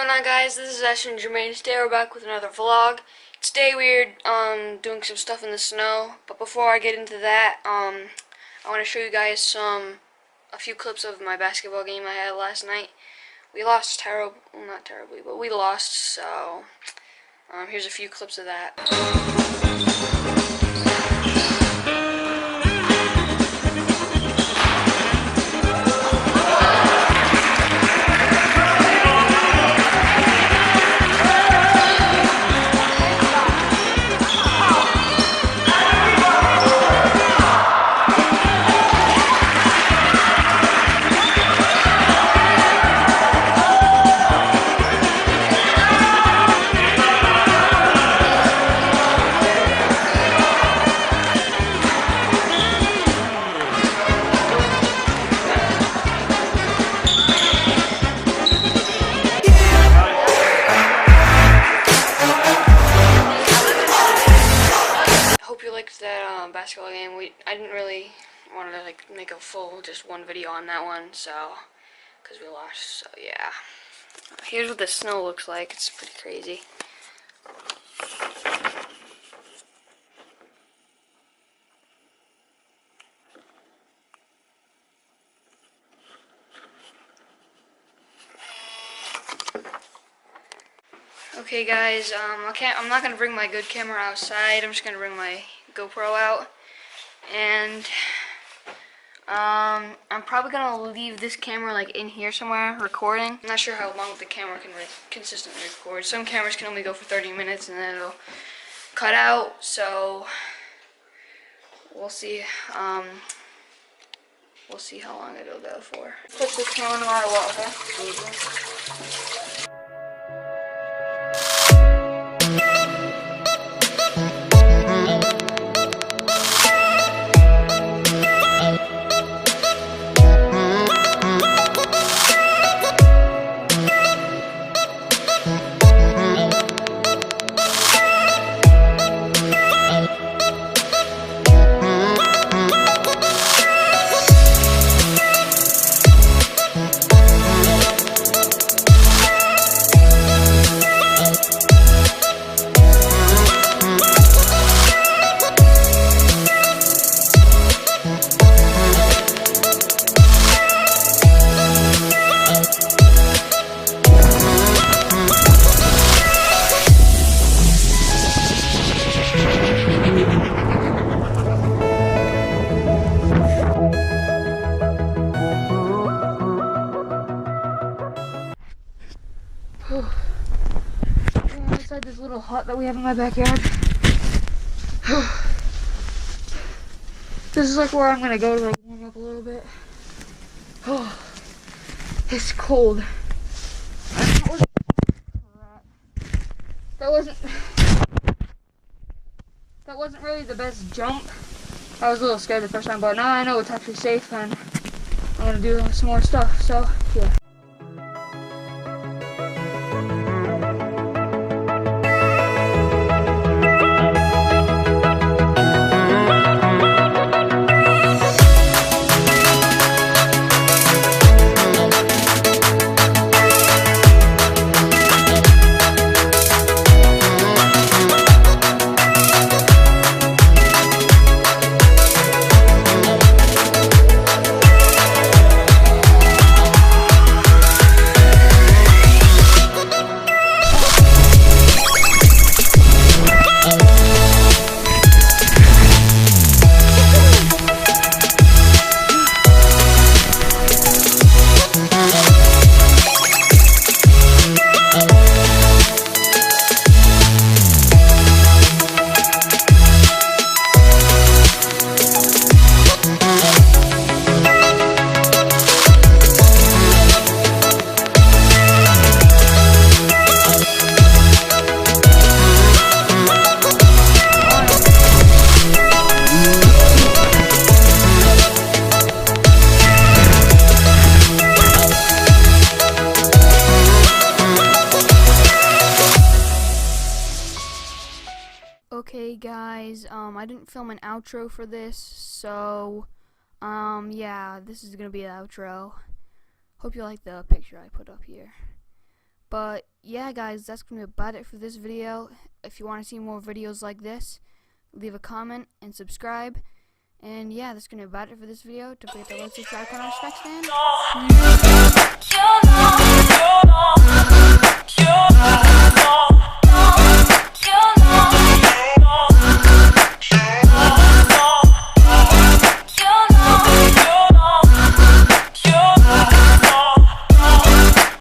going on, guys? This is Ashton and Jermaine. Today we're back with another vlog. Today we're doing some stuff in the snow, but before I get into that, I want to show you guys a few clips of my basketball game I had last night. We lost not terribly, but we lost, so here's a few clips of that. That basketball game. I didn't really want to make a full just one video on that one, so because we lost. So yeah, here's what the snow looks like. It's pretty crazy. Okay, guys. I'm not gonna bring my good camera outside. I'm just gonna bring my GoPro out, and I'm probably gonna leave this camera in here somewhere recording. I'm not sure how long the camera can consistently record. Some cameras can only go for 30 minutes and then it'll cut out. So we'll see. We'll see how long it'll go for. Put the camera no matter what. Okay. Inside this little hut that we have in my backyard. This is where I'm gonna go to warm up a little bit. Oh, it's cold. That wasn't really the best jump. I was a little scared the first time, but now I know it's actually safe, and I'm gonna do some more stuff. So yeah. Okay guys, I didn't film an outro for this, so yeah, this is gonna be the outro. Hope you like the picture I put up here. But yeah, guys, that's gonna be about it for this video. If you want to see more videos like this, leave a comment and subscribe. And yeah, that's gonna be about it for this video. Don't forget to like, subscribe, comment, respect, and